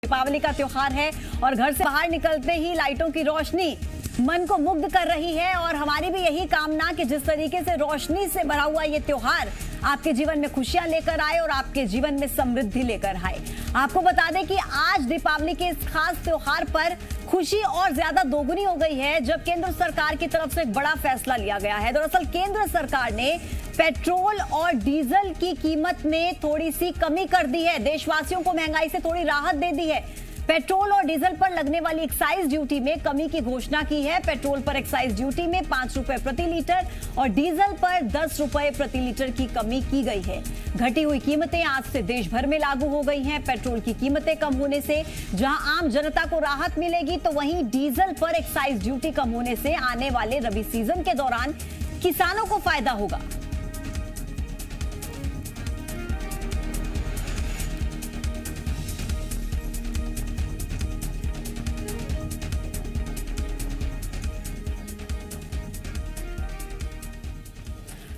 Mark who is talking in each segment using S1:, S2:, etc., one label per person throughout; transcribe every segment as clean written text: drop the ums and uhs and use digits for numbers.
S1: दीपावली का त्योहार है और घर से बाहर निकलते ही लाइटों की रोशनी मन को मुग्ध कर रही है और हमारी भी यही कामना कि जिस तरीके से रोशनी से भरा हुआ ये त्योहार आपके जीवन में खुशियां लेकर आए और आपके जीवन में समृद्धि लेकर आए। आपको बता दें कि आज दीपावली के इस खास त्योहार पर खुशी और ज्यादा दोगुनी हो गई है जब केंद्र सरकार की तरफ से एक बड़ा फैसला लिया गया है। दरअसल केंद्र सरकार ने पेट्रोल और डीजल की कीमत में थोड़ी सी कमी कर दी है। देशवासियों को महंगाई से थोड़ी राहत दे दी है। पेट्रोल और डीजल पर लगने वाली एक्साइज ड्यूटी में कमी की घोषणा की है। पेट्रोल पर एक्साइज ड्यूटी में 5 रुपए प्रति लीटर और डीजल पर 10 रुपए प्रति लीटर की कमी की गई है। घटी हुई कीमतें आज से देश भर में लागू हो गई हैं। पेट्रोल की कीमतें कम होने से जहां आम जनता को राहत मिलेगी, तो वहीं डीजल पर एक्साइज ड्यूटी कम होने से आने वाले रबी सीजन के दौरान किसानों को फायदा होगा।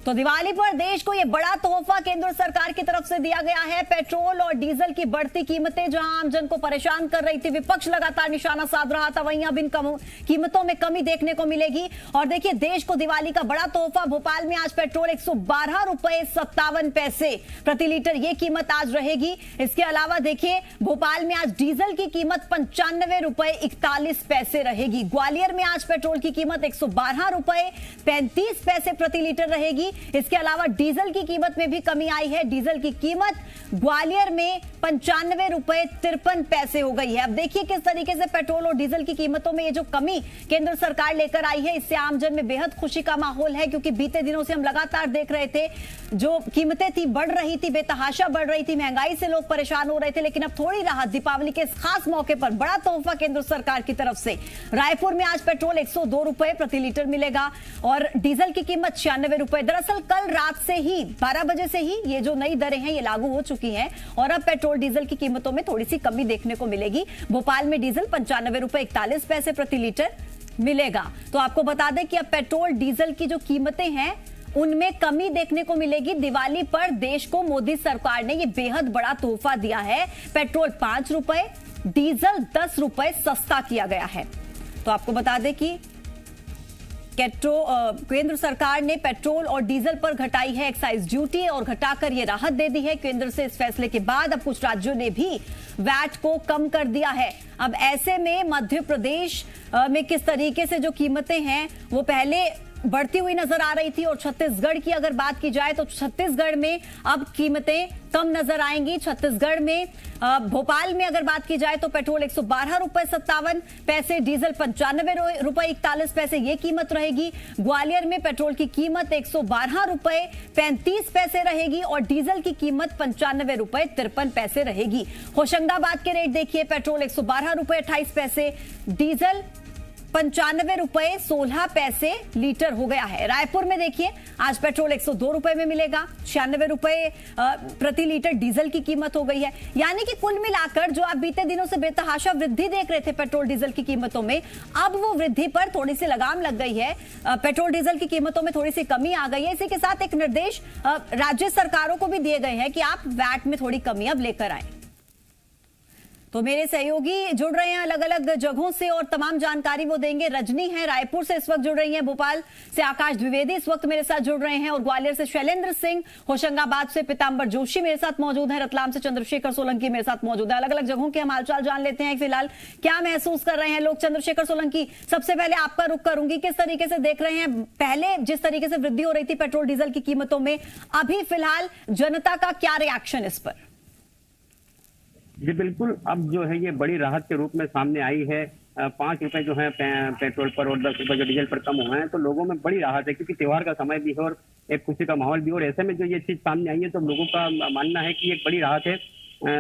S1: तो दिवाली पर देश को यह बड़ा तोहफा केंद्र सरकार की तरफ से दिया गया है। पेट्रोल और डीजल की बढ़ती कीमतें जहां आम जन को परेशान कर रही थी, विपक्ष लगातार निशाना साध रहा था, वहीं अब इन कीमतों में कमी देखने को मिलेगी। और देखिए, देश को दिवाली का बड़ा तोहफा। भोपाल में आज पेट्रोल 112 रुपए 57 पैसे प्रति लीटर ये कीमत आज रहेगी। इसके अलावा देखिए, भोपाल में आज डीजल की कीमत 95 रुपए 41 पैसे रहेगी। ग्वालियर में आज पेट्रोल की कीमत 112 रुपए 35 पैसे प्रति लीटर रहेगी। इसके अलावा डीजल की कीमत में भी कमी आई है। डीजल की कीमत ग्वालियर में 95 रुपए 53 पैसे हो गई है। अब देखिए किस तरीके से पेट्रोल और डीजल की कीमतों में ये जो कमी केंद्र सरकार लेकर आई है, इससे आमजन में बेहद खुशी का माहौल है, क्योंकि बीते दिनों से हम लगातार देख रहे थे जो कीमतें थी बढ़ रही थी, बेतहाशा बढ़ रही थी, महंगाई से लोग परेशान हो रहे थे। लेकिन अब थोड़ी राहत दीपावली के इस खास मौके पर बड़ा तोहफा केंद्र सरकार की तरफ से। रायपुर में आज पेट्रोल 102 रुपए प्रति लीटर मिलेगा और डीजल की कीमत 96 रुपए। दरअसल कल रात से ही 12 बजे से ही ये जो नई दरें हैं ये लागू हो चुकी हैं और अब पेट्रोल डीजल की कीमतों में थोड़ी सी कमी देखने को मिलेगी। भोपाल में डीजल 95 रुपए 41 पैसे प्रति लीटर मिलेगा। तो आपको बता दें कि अब पेट्रोल डीजल की जो कीमतें हैं उनमें कमी देखने को मिलेगी। दिवाली पर देश को मोदी सरकार ने ये बेहद बड़ा तोहफा दिया है। पेट्रोल 5 रुपए, डीजल 10 रुपए सस्ता किया गया है। तो आपको बता दें कि केंद्र सरकार ने पेट्रोल और डीजल पर घटाई है एक्साइज ड्यूटी और घटाकर ये राहत दे दी है। केंद्र से इस फैसले के बाद अब कुछ राज्यों ने भी वैट को कम कर दिया है। अब ऐसे में मध्य प्रदेश में किस तरीके से जो कीमतें हैं वो पहले बढ़ती हुई नजर आ रही थी और छत्तीसगढ़ की अगर बात की जाए तो छत्तीसगढ़ में अब कीमतें कम नजर आएंगी। छत्तीसगढ़ में भोपाल में अगर बात की जाए तो पेट्रोल 112 रुपए 57 पैसे, डीजल 95 रुपए 41 पैसे ये कीमत रहेगी। ग्वालियर में पेट्रोल की कीमत 112 रुपए 35 पैसे रहेगी और डीजल की कीमत 95 रुपए 53 पैसे रहेगी। होशंगाबाद के रेट देखिए, पेट्रोल 112 रुपए 28 पैसे, डीजल 95 रुपए 16 पैसे लीटर हो गया है। रायपुर में देखिए, आज पेट्रोल 102 रुपए में मिलेगा, 96 रुपए प्रति लीटर डीजल की कीमत हो गई है। यानी कि कुल मिलाकर जो आप बीते दिनों से बेतहाशा वृद्धि देख रहे थे पेट्रोल डीजल की कीमतों में, अब वो वृद्धि पर थोड़ी सी लगाम लग गई है। पेट्रोल डीजल की कीमतों में थोड़ी सी कमी आ गई है। इसी के साथ एक निर्देश राज्य सरकारों को भी दिए गए हैं कि आप वैट में थोड़ी कमी अब लेकर आए। तो मेरे सहयोगी जुड़ रहे हैं अलग अलग जगहों से और तमाम जानकारी वो देंगे। रजनी है रायपुर से इस वक्त जुड़ रही हैं, भोपाल से आकाश द्विवेदी इस वक्त मेरे साथ जुड़ रहे हैं और ग्वालियर से शैलेंद्र सिंह, होशंगाबाद से पीतांबर जोशी मेरे साथ मौजूद है, रतलाम से चंद्रशेखर सोलंकी मेरे साथ मौजूद है। अलग अलग जगहों के हम हालचाल जान लेते हैं। फिलहाल क्या महसूस कर रहे हैं लोग? चंद्रशेखर सोलंकी, सबसे पहले आपका रुख करूंगी, किस तरीके से देख रहे हैं पहले जिस तरीके से वृद्धि हो रही थी पेट्रोल डीजल की कीमतों में, अभी फिलहाल जनता का क्या रिएक्शन इस पर?
S2: जी बिल्कुल, अब जो है ये बड़ी राहत के रूप में सामने आई है। 5 रुपए जो है पेट्रोल पर और 10 रुपए जो डीजल पर कम हुए हैं, तो लोगों में बड़ी राहत है, क्योंकि त्योहार का समय भी है और एक खुशी का माहौल भी। और ऐसे में जो ये चीज सामने आई है तो लोगों का मानना है कि एक बड़ी राहत है।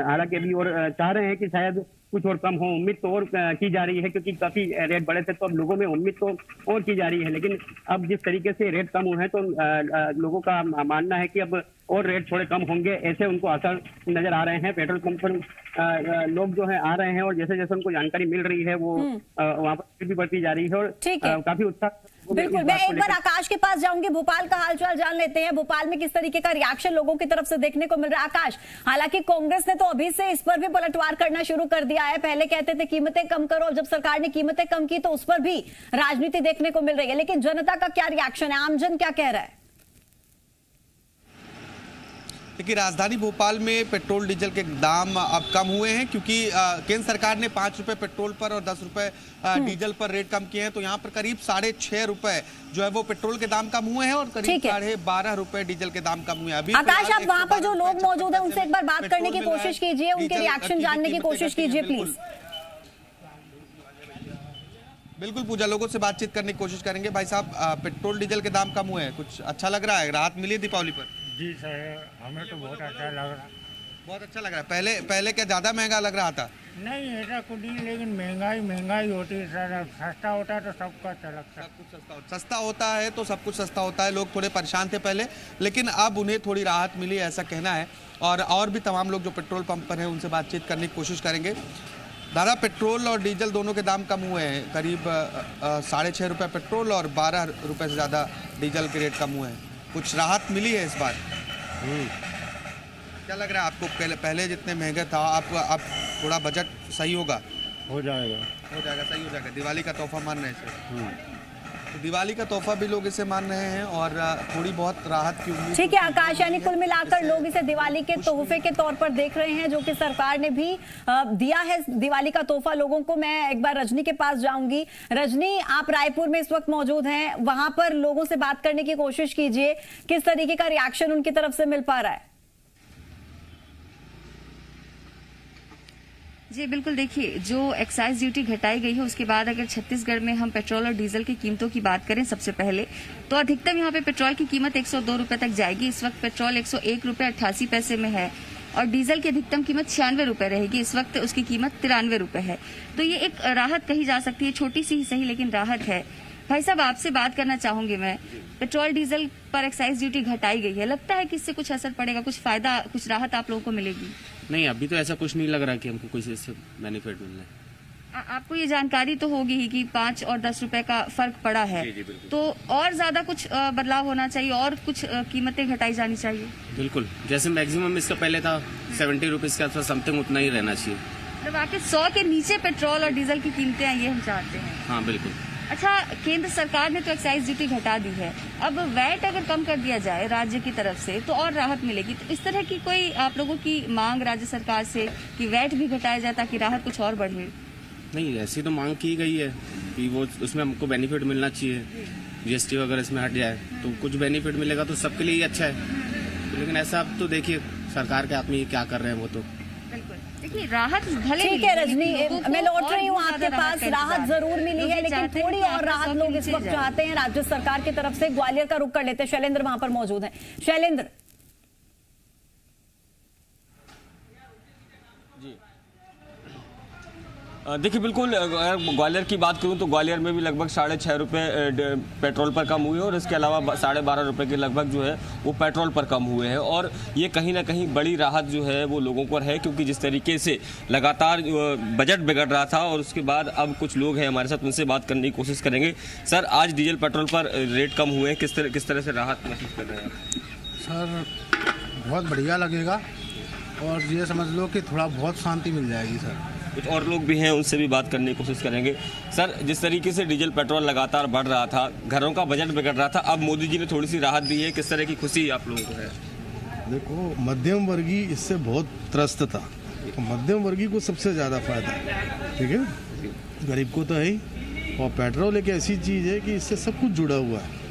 S2: हालांकि अभी और चाह रहे हैं कि शायद कुछ और कम हो, उम्मीद तो और की जा रही है, क्योंकि काफी रेट बढ़े थे तो अब लोगों में उम्मीद तो और की जा रही है। लेकिन अब जिस तरीके से रेट कम हुए हैं तो लोगों का मानना है कि अब और रेट थोड़े कम होंगे, ऐसे उनको आसार नजर आ रहे हैं। पेट्रोल पंप पर लोग जो है आ रहे हैं और जैसे जैसे उनको जानकारी मिल रही है वो वहाँ पर भी बढ़ती जा रही है और काफी उत्साह।
S1: बिल्कुल, मैं एक बार आकाश के पास जाऊंगी, भोपाल का हालचाल जान लेते हैं। भोपाल में किस तरीके का रिएक्शन लोगों की तरफ से देखने को मिल रहा है? आकाश, हालांकि कांग्रेस ने तो अभी से इस पर भी पलटवार करना शुरू कर दिया रहा है। पहले कहते थे कीमतें कम करो, जब सरकार ने कीमतें कम की तो उस पर भी राजनीति देखने को मिल रही है। लेकिन जनता का क्या रिएक्शन है, आमजन क्या कह रहा है?
S3: देखिए, राजधानी भोपाल में पेट्रोल डीजल के दाम अब कम हुए हैं क्योंकि केंद्र सरकार ने 5 रुपए पेट्रोल पर और 10 रुपए डीजल पर रेट कम किए हैं। तो यहाँ पर करीब 6.5 रुपए जो है वो पेट्रोल के दाम कम हुए हैं और करीब 12.5 रुपए डीजल के दाम कम हुए हैं। अभी
S1: आकाश, आप वहां पर जो लोग मौजूद हैं उनसे एक बार बात करने की कोशिश कीजिए, उनके रिएक्शन जानने की कोशिश कीजिए प्लीज।
S3: बिल्कुल पूजा, लोगों से बातचीत करने की कोशिश करेंगे। भाई साहब, पेट्रोल डीजल के दाम कम हुए हैं, कुछ अच्छा लग रहा है? राहत मिली है दीपावली पर?
S4: जी सर, हमें तो बहुत अच्छा लग रहा है।
S3: बहुत अच्छा लग रहा है। पहले क्या ज्यादा महंगा लग रहा था?
S4: नहीं, ऐसा कुछ नहीं, लेकिन महंगाई होती है सर। सस्ता होता है तो सबका अच्छा लगता है।
S3: सब कुछ सस्ता होता है तो सब कुछ सस्ता होता है। लोग थोड़े परेशान थे पहले, लेकिन अब उन्हें थोड़ी राहत मिली है, ऐसा कहना है। और भी तमाम लोग जो पेट्रोल पंप पर हैं उनसे बातचीत करने की कोशिश करेंगे। दादा, पेट्रोल और डीजल दोनों के दाम कम हुए हैं, करीब 6.5 रुपये पेट्रोल और 12 रुपये से ज़्यादा डीजल के रेट कम हुए हैं। कुछ राहत मिली है इस बार? क्या लग रहा है आपको? पहले जितने महंगे था, आप थोड़ा बजट सही होगा?
S4: हो जाएगा,
S3: सही हो जाएगा। दिवाली का तोहफा मान रहे हैं इसे? तो दिवाली का तोहफा भी लोग इसे मान रहे हैं और थोड़ी बहुत राहत की उम्मीद।
S1: ठीक है आकाश, यानी कुल मिलाकर लोग इसे दिवाली के तोहफे के तौर पर देख रहे हैं, जो कि सरकार ने भी दिया है दिवाली का तोहफा लोगों को। मैं एक बार रजनी के पास जाऊंगी। रजनी, आप रायपुर में इस वक्त मौजूद हैं, वहां पर लोगों से बात करने की कोशिश कीजिए, किस तरीके का रिएक्शन उनकी तरफ से मिल पा रहा है?
S5: जी बिल्कुल, देखिए, जो एक्साइज ड्यूटी घटाई गई है उसके बाद अगर छत्तीसगढ़ में हम पेट्रोल और डीजल की कीमतों की बात करें सबसे पहले, तो अधिकतम यहाँ पे पेट्रोल की कीमत 102 रुपए तक जाएगी। इस वक्त पेट्रोल 101 रुपए 88 पैसे में है और डीजल की अधिकतम कीमत 96 रुपए रहेगी। इस वक्त उसकी कीमत 93 रुपए है। तो ये एक राहत कही जा सकती है, छोटी सी ही सही लेकिन राहत है। भाई साहब, आपसे बात करना चाहूंगी मैं। पेट्रोल डीजल पर एक्साइज ड्यूटी घटाई गई है, लगता है कि इससे कुछ असर पड़ेगा, कुछ फायदा, कुछ राहत आप लोगों को मिलेगी?
S6: नहीं, अभी तो ऐसा कुछ नहीं लग रहा कि हमको कोई इससे बेनिफिट मिलना है।
S5: आपको ये जानकारी तो होगी ही कि 5 और 10 रुपए का फर्क पड़ा है।
S6: जी,
S5: तो और ज्यादा कुछ बदलाव होना चाहिए और कुछ कीमतें घटाई जानी चाहिए?
S6: बिल्कुल, जैसे मैक्सिमम इसका पहले था 70 रुपीज का, समथिंग उतना ही रहना चाहिए।
S5: मतलब आके 100 के नीचे पेट्रोल और डीजल की कीमतें हैं, ये हम चाहते हैं।
S6: हाँ बिल्कुल।
S5: अच्छा, केंद्र सरकार ने तो एक्साइज ड्यूटी घटा दी है, अब वैट अगर कम कर दिया जाए राज्य की तरफ से तो और राहत मिलेगी। तो इस तरह की कोई आप लोगों की मांग राज्य सरकार से कि वैट भी घटाया जाए ताकि राहत कुछ और बढ़े?
S6: नहीं, ऐसी तो मांग की गई है कि वो उसमें हमको बेनिफिट मिलना चाहिए। जीएसटी वगैरह इसमें हट जाए तो कुछ बेनिफिट मिलेगा तो सबके लिए ही अच्छा है। लेकिन ऐसा अब तो देखिए सरकार के आदमी क्या कर रहे हैं वो तो।
S5: देखिए, राहत भले
S1: ठीक है रजनी, मैं लौट रही हूँ आपके पास। राहत जरूर मिली है लेकिन थोड़ी और राहत लोग इस वक्त चाहते हैं राज्य सरकार की तरफ से। ग्वालियर का रुख कर लेते हैं, शैलेंद्र वहां पर मौजूद हैं। शैलेंद्र,
S7: देखिए बिल्कुल, ग्वालियर की बात करूं तो ग्वालियर में भी लगभग 6.5 रुपये पेट्रोल पर कम हुए और इसके अलावा 12.5 रुपये के लगभग जो है वो पेट्रोल पर कम हुए हैं। और ये कहीं ना कहीं बड़ी राहत जो है वो लोगों को है, क्योंकि जिस तरीके से लगातार बजट बिगड़ रहा था और उसके बाद अब कुछ लोग हैं हमारे साथ, उनसे बात करने की कोशिश करेंगे। सर, आज डीजल पेट्रोल पर रेट कम हुए हैं, किस तरह से राहत महसूस कर रहे हैं?
S8: सर, बहुत बढ़िया लगेगा और ये समझ लो कि थोड़ा बहुत शांति मिल जाएगी सर।
S7: कुछ और लोग भी हैं, उनसे भी बात करने की कोशिश करेंगे। सर, जिस तरीके से डीजल पेट्रोल लगातार बढ़ रहा था, घरों का बजट बिगड़ रहा था, अब मोदी जी ने थोड़ी सी राहत दी है, किस तरह की खुशी आप लोगों को है?
S8: देखो, मध्यम वर्गीय इससे बहुत त्रस्त था, तो मध्यम वर्गीय को सबसे ज़्यादा फायदा, ठीक है, गरीब को तो है ही। और पेट्रोल एक ऐसी चीज़ है कि इससे सब कुछ जुड़ा हुआ है।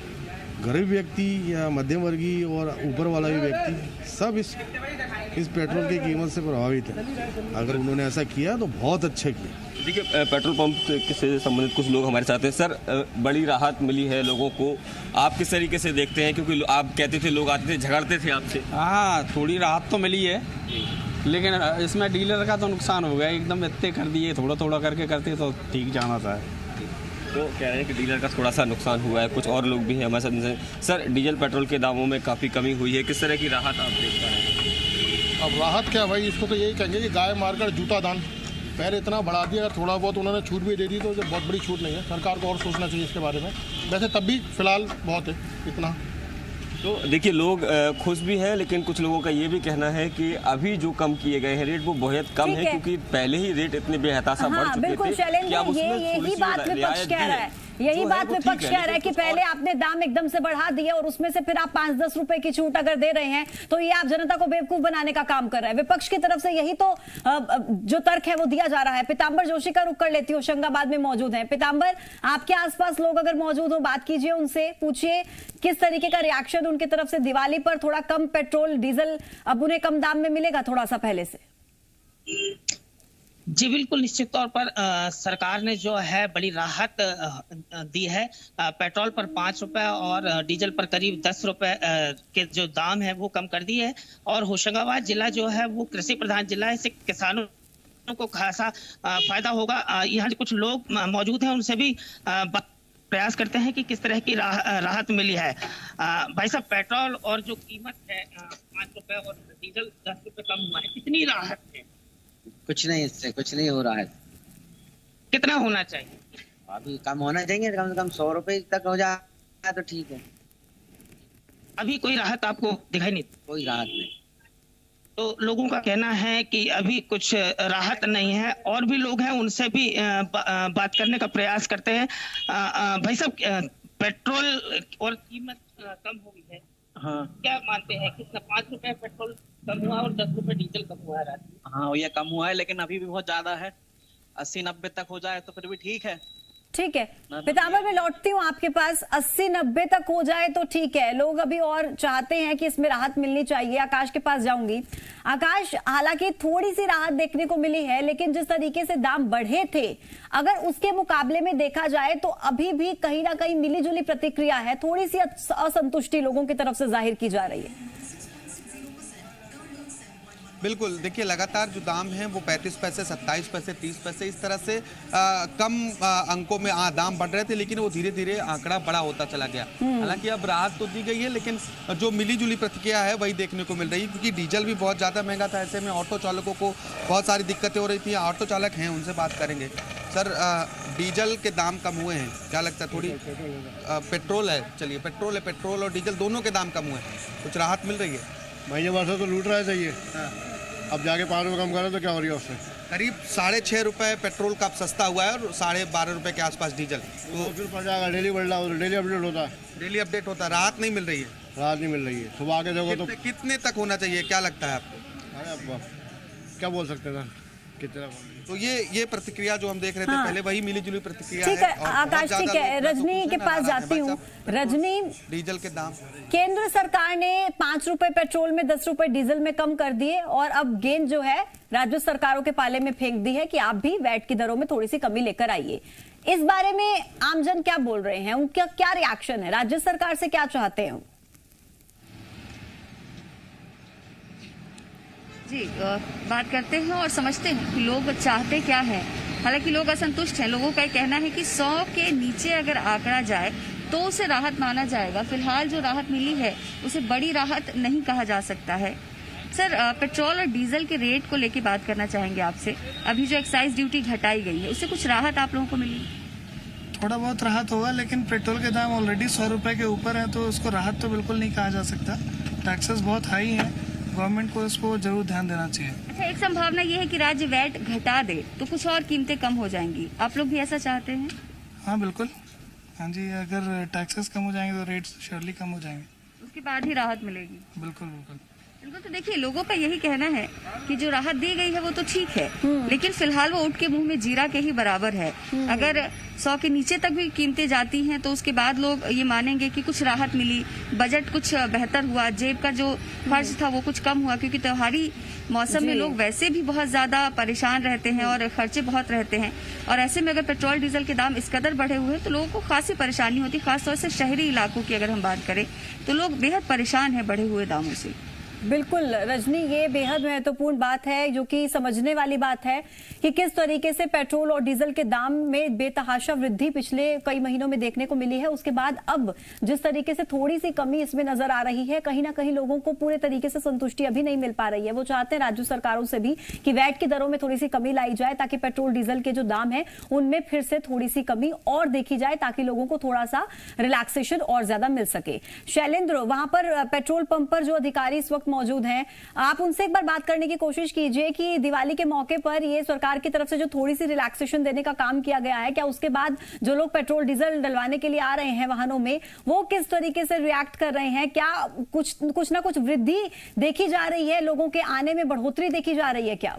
S8: गरीब व्यक्ति या मध्यम वर्गीय और ऊपर वाला भी व्यक्ति सब इस पेट्रोल की कीमत से प्रभावित है। अगर उन्होंने ऐसा किया तो बहुत अच्छा किया।
S7: देखिए, पेट्रोल पंप से संबंधित कुछ लोग हमारे साथ हैं। सर, बड़ी राहत मिली है लोगों को, आप किस तरीके से देखते हैं? क्योंकि आप कहते थे लोग आते थे झगड़ते थे आपसे।
S9: हाँ, थोड़ी राहत तो मिली है, लेकिन इसमें डीलर का तो नुकसान हो गया, एकदम इतने कर दिए, थोड़ा थोड़ा करके करते तो ठीक जाना था।
S7: तो कह रहे हैं कि डीलर का थोड़ा सा नुकसान हुआ है। कुछ और लोग भी हैं हमारे साथ। सर, डीजल पेट्रोल के दामों में काफ़ी कमी हुई है, किस तरह की राहत आप देख पा रहे हैं?
S10: अब राहत क्या भाई, इसको तो यही कहेंगे कि गाय मारकर जूता दान। पहले इतना बढ़ा दिया, अगर थोड़ा बहुत उन्होंने छूट भी दे दी तो बहुत बड़ी छूट नहीं है। सरकार को और सोचना चाहिए इसके बारे में। वैसे तब भी फिलहाल बहुत है इतना।
S7: तो देखिए लोग खुश भी हैं, लेकिन कुछ लोगों का ये भी कहना है कि अभी जो कम किए गए हैं रेट वो बहुत कम है, क्योंकि पहले ही रेट इतने बेहताशा बढ़ चुके थे।
S1: बिल्कुल शैलेंद्र, यही बात विपक्ष कह रहा है, यही बात विपक्ष कह रहा है कि पहले आपने दाम एकदम से बढ़ा दिए और उसमें से फिर आप 5-10 रुपए की छूट अगर दे रहे हैं तो ये आप जनता को बेवकूफ बनाने का काम कर रहे हैं। विपक्ष की तरफ से यही तो जो तर्क है वो दिया जा रहा है। पीताम्बर जोशी का रुख कर लेती हूँ, होशंगाबाद में मौजूद है। पीताम्बर, आपके आसपास लोग अगर मौजूद हो, बात कीजिए उनसे, पूछिए किस तरीके का रिएक्शन उनकी तरफ से। दिवाली पर थोड़ा कम पेट्रोल डीजल अब उन्हें कम दाम में मिलेगा थोड़ा सा पहले से?
S11: जी बिल्कुल, निश्चित तौर पर सरकार ने जो है बड़ी राहत दी है। पेट्रोल पर 5 रुपए और डीजल पर करीब 10 रुपए के जो दाम है वो कम कर दिए है। और होशंगाबाद जिला जो है वो कृषि प्रधान जिला है, इससे किसानों को खासा फायदा होगा। यहाँ कुछ लोग मौजूद हैं, उनसे भी प्रयास करते हैं कि किस तरह की राहत मिली है। भाई साहब, पेट्रोल और जो कीमत है 5 रुपए और डीजल 10 रुपए कम हुआ है, कितनी राहत है?
S12: कुछ नहीं, इससे कुछ नहीं हो रहा है।
S11: कितना होना चाहिए?
S12: अभी कम होना चाहिए, कम से कम 100 रुपए तक हो जाए तो ठीक है।
S11: अभी कोई राहत आपको दिखाई नहीं?
S12: कोई राहत नहीं।
S11: तो लोगों का कहना है कि अभी कुछ राहत नहीं है, और भी लोग हैं, उनसे भी बात करने का प्रयास करते हैं। भाई साहब, पेट्रोल और कीमत कम हुई है, हाँ, क्या मानते हैं? कितना 5 रुपए पेट्रोल कम हुआ और 10 रुपए डीजल कम हुआ है?
S13: हाँ, ये कम हुआ है, लेकिन अभी भी बहुत ज्यादा है। 80-90 तक हो जाए तो फिर भी ठीक है।
S1: ठीक है पीताम्बर, मैं लौटती हूँ आपके पास। 80-90 तक हो जाए तो ठीक है, लोग अभी और चाहते हैं कि इसमें राहत मिलनी चाहिए। आकाश के पास जाऊंगी। आकाश, हालांकि थोड़ी सी राहत देखने को मिली है, लेकिन जिस तरीके से दाम बढ़े थे अगर उसके मुकाबले में देखा जाए तो अभी भी कहीं ना कहीं मिलीजुली प्रतिक्रिया है, थोड़ी सी असंतुष्टि लोगों की तरफ से जाहिर की जा रही है।
S3: बिल्कुल, देखिए लगातार जो दाम है वो 35 पैसे, 27 पैसे, 30 पैसे इस तरह से कम अंकों में दाम बढ़ रहे थे, लेकिन वो धीरे धीरे आंकड़ा बड़ा होता चला गया। हालांकि अब राहत तो दी गई है, लेकिन जो मिलीजुली प्रतिक्रिया है वही देखने को मिल रही है, क्योंकि डीजल भी बहुत ज़्यादा महंगा था। ऐसे में ऑटो चालकों को बहुत सारी दिक्कतें हो रही थी। ऑटो चालक हैं, उनसे बात करेंगे। सर, डीजल के दाम कम हुए हैं, क्या लगता है? थोड़ी पेट्रोल है, चलिए पेट्रोल और डीजल दोनों के दाम कम हुए हैं, कुछ राहत मिल रही है?
S10: महीने वर्षों तो लूट रहा है, चाहिए अब जाके 5 रुपये कम करो तो क्या हो रही है उससे?
S3: करीब 6.5 रुपए पेट्रोल का सस्ता हुआ है और 12.5 रुपए के आसपास डीजल।
S10: तो फिर पड़ जाएगा, डेली बढ़ रहा है, डेली अपडेट होता है।
S3: डेली अपडेट होता है, राहत नहीं मिल रही है?
S10: राहत नहीं मिल रही है। सुबह आके देखो तो
S3: कितने तक होना चाहिए, क्या लगता है आपको?
S10: अरे अब क्या बोल सकते हैं कितना?
S3: तो ये प्रतिक्रिया जो हम देख रहे थे पहले, वही मिलीजुली प्रतिक्रिया
S1: ठीक है। आकाश, ठीक है, रजनी के पास जाती हूँ। रजनी,
S3: डीजल के दाम
S1: केंद्र सरकार ने 5 रुपए पेट्रोल में 10 रुपए डीजल में कम कर दिए और अब गेंद जो है राज्य सरकारों के पाले में फेंक दी है कि आप भी वैट की दरों में थोड़ी सी कमी लेकर आइए। इस बारे में आमजन क्या बोल रहे हैं, उनका क्या रिएक्शन है, राज्य सरकार से क्या चाहते हैं?
S5: जी, बात करते हैं और समझते हैं कि लोग चाहते क्या हैं। हालांकि लोग असंतुष्ट हैं। लोगों का कहना है कि 100 के नीचे अगर आंकड़ा जाए तो उसे राहत माना जाएगा। फिलहाल जो राहत मिली है उसे बड़ी राहत नहीं कहा जा सकता है। सर, पेट्रोल और डीजल के रेट को लेकर बात करना चाहेंगे आपसे। अभी जो एक्साइज ड्यूटी घटाई गई है उससे कुछ राहत आप लोगों को मिली?
S14: थोड़ा बहुत राहत होगा, लेकिन पेट्रोल के दाम ऑलरेडी 100 रुपए के ऊपर है, तो उसको राहत तो बिल्कुल नहीं कहा जा सकता। टैक्सेस बहुत हाई हैं, गवर्नमेंट को इसको जरूर ध्यान देना चाहिए।
S5: अच्छा, एक संभावना ये है कि राज्य वैट घटा दे तो कुछ और कीमतें कम हो जाएंगी। आप लोग भी ऐसा चाहते हैं?
S14: हाँ बिल्कुल, हाँ जी, अगर टैक्सेस कम हो जाएंगे तो रेट्स श्योरली कम हो जाएंगे,
S5: उसके बाद ही राहत मिलेगी।
S14: बिल्कुल बिल्कुल
S5: बिल्कुल। तो देखिए, लोगों का यही कहना है कि जो राहत दी गई है वो तो ठीक है, लेकिन फिलहाल वो ऊँट के मुंह में जीरा के ही बराबर है। अगर 100 के नीचे तक भी कीमतें जाती हैं तो उसके बाद लोग ये मानेंगे कि कुछ राहत मिली, बजट कुछ बेहतर हुआ, जेब का जो खर्च था वो कुछ कम हुआ, क्योंकि त्योहारी मौसम में लोग वैसे भी बहुत ज्यादा परेशान रहते हैं और खर्चे बहुत रहते हैं। और ऐसे में अगर पेट्रोल डीजल के दाम इस कदर बढ़े हुए हैं तो लोगों को खासी परेशानी होती है। खासतौर से शहरी इलाकों की अगर हम बात करें तो लोग बेहद परेशान हैं बढ़े हुए दामों से।
S1: बिल्कुल रजनी, ये बेहद महत्वपूर्ण बात है जो कि समझने वाली बात है कि किस तरीके से पेट्रोल और डीजल के दाम में बेतहाशा वृद्धि पिछले कई महीनों में देखने को मिली है। उसके बाद अब जिस तरीके से थोड़ी सी कमी इसमें नजर आ रही है, कहीं ना कहीं लोगों को पूरे तरीके से संतुष्टि अभी नहीं मिल पा रही है। वो चाहते हैं राज्य सरकारों से भी कि वैट की दरों में थोड़ी सी कमी लाई जाए ताकि पेट्रोल डीजल के जो दाम है उनमें फिर से थोड़ी सी कमी और देखी जाए ताकि लोगों को थोड़ा सा रिलैक्सेशन और ज्यादा मिल सके। शैलेंद्र, वहां पर पेट्रोल पंप पर जो अधिकारी इस वक्त मौजूद हैं, आप उनसे एक बार बात करने की कोशिश कीजिए कि दिवाली के मौके पर ये सरकार की तरफ से जो थोड़ी सी रिलैक्सेशन देने का काम किया गया है, क्या उसके बाद जो लोग पेट्रोल डीजल डलवाने के लिए आ रहे हैं वाहनों में, वो किस तरीके से रिएक्ट कर रहे हैं? क्या कुछ ना कुछ वृद्धि देखी जा रही है, लोगों के आने में बढ़ोतरी देखी जा रही है क्या?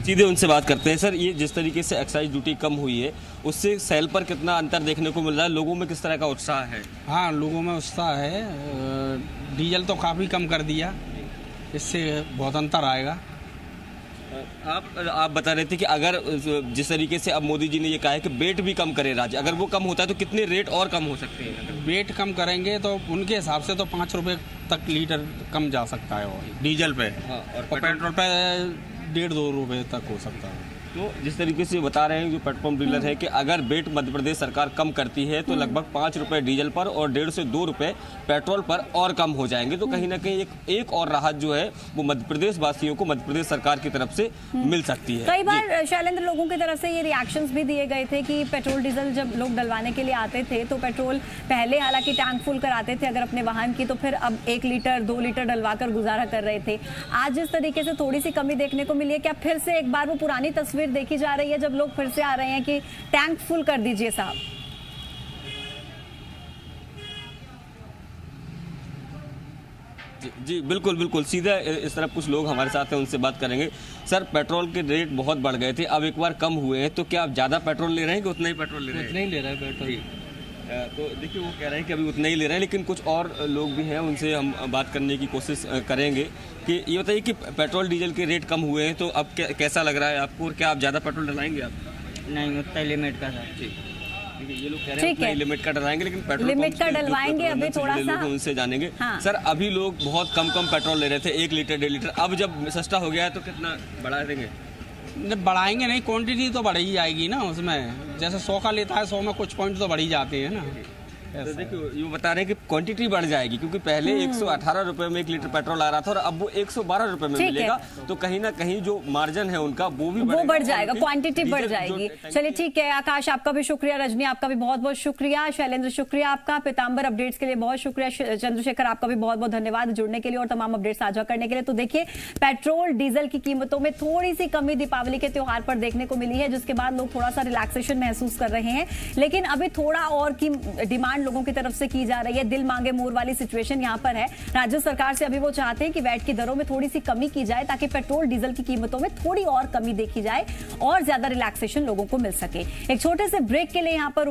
S7: सीधे उनसे बात करते हैं। सर, ये जिस तरीके से एक्साइज ड्यूटी कम हुई है उससे सेल पर कितना अंतर देखने को मिल रहा है? लोगों में किस तरह का उत्साह है?
S9: हाँ, लोगों में उत्साह है। डीजल तो काफ़ी कम कर दिया, इससे बहुत अंतर आएगा।
S7: आप बता रहे थे कि अगर जिस तरीके से अब मोदी जी ने ये कहा है कि वेट भी कम करे राज्य, अगर वो कम होता है तो कितने रेट और कम हो सकते हैं?
S9: वेट कम करेंगे तो उनके हिसाब से तो 5 रुपये तक लीटर कम जा सकता है वो डीजल पे। हाँ, और पेट्रोल पे 1.5-2 रुपये तक हो सकता है।
S7: तो जिस तरीके से बता रहे हैं जो पेट्रोल पंप डीलर है कि अगर वेट मध्य प्रदेश सरकार कम करती है तो लगभग 5 रुपए डीजल पर और 1.5 से 2 रुपए पेट्रोल पर और कम हो जाएंगे। तो कहीं ना कहीं एक और राहत जो है वो मध्य प्रदेश वासियों को मध्य प्रदेश सरकार की तरफ से मिल सकती है।
S1: कई बार शैलेंद्र, लोगों की तरफ से ये रिएक्शंस भी दिए गए थे कि पेट्रोल डीजल जब लोग डलवाने के लिए आते थे तो पेट्रोल पहले हालांकि टैंक फुल कराते थे अगर अपने वाहन की, तो फिर अब 1 लीटर 2 लीटर डलवा कर गुजारा कर रहे थे। आज जिस तरीके से थोड़ी सी कमी देखने को मिली है, क्या फिर से एक बार वो पुरानी तस्वीर देखी जा रही है जब लोग फिर से आ रहे हैं कि टैंक फुल कर दीजिए साहब?
S7: जी बिल्कुल बिल्कुल, सीधा इस तरफ कुछ लोग हमारे साथ हैं, उनसे बात करेंगे। सर, पेट्रोल के रेट बहुत बढ़ गए थे, अब एक बार कम हुए हैं, तो क्या आप ज़्यादा पेट्रोल ले रहे हैं कि उतना ही पेट्रोल ले रहे हैं?
S9: उतना ही ले रहे हैं पेट्रोल।
S7: तो देखिए, वो कह रहे हैं कि अभी उतना ही ले रहे हैं, लेकिन कुछ और लोग भी हैं, उनसे हम बात करने की कोशिश करेंगे कि ये बताइए कि पेट्रोल डीजल के रेट कम हुए हैं तो अब कैसा लग रहा है आपको, और क्या आप ज़्यादा पेट्रोल डलवाएंगे? आप
S12: नहीं, उतना लिमिट का था।
S7: ये लोग कह रहे हैं लिमिट का डलवाएंगे, लेकिन पेट्रोल
S1: लिमिट का डलवाएंगे अभी थोड़ा सा,
S7: उनसे जानेंगे।
S1: हाँ।
S7: सर, अभी लोग बहुत कम पेट्रोल ले रहे थे, 1 लीटर 1.5 लीटर, अब जब सस्ता हो गया है तो कितना बढ़ा देंगे?
S9: बढ़ाएंगे नहीं, क्वांटिटी तो बढ़ ही जाएगी ना उसमें। जैसे 100 का लेता है, 100 में कुछ पॉइंट तो बढ़ ही जाते हैं ना।
S7: तो देखिए, ये बता रहे हैं कि क्वांटिटी बढ़ जाएगी क्योंकि पहले 118 रुपए में 1 लीटर पेट्रोल आ रहा था और अब वो 112 रुपए में मिलेगा। तो कहीं ना कहीं जो मार्जिन है उनका वो बढ़ जाएगा,
S1: क्वांटिटी बढ़ जाएगी। चलिए ठीक है, आकाश आपका भी शुक्रिया, रजनी आपका भी बहुत बहुत शुक्रिया, शैलेंद्र शुक्रिया आपका, पीताम्बर अपडेट्स के लिए बहुत शुक्रिया, चंद्रशेखर आपका भी बहुत बहुत धन्यवाद जुड़ने के लिए और तमाम अपडेट साझा करने के लिए। तो देखिए, पेट्रोल डीजल की कीमतों में थोड़ी सी कमी दीपावली के त्योहार पर देखने को मिली है, जिसके बाद लोग थोड़ा सा रिलैक्सेशन महसूस कर रहे हैं, लेकिन अभी थोड़ा और की डिमांड लोगों की तरफ से की जा रही है। दिल मांगे मोर वाली सिचुएशन यहां पर है। राज्य सरकार से अभी वो चाहते हैं कि वैट की दरों में थोड़ी सी कमी की जाए ताकि पेट्रोल डीजल की कीमतों में थोड़ी और कमी देखी जाए और ज्यादा रिलैक्सेशन लोगों को मिल सके। एक छोटे से ब्रेक के लिए यहां पर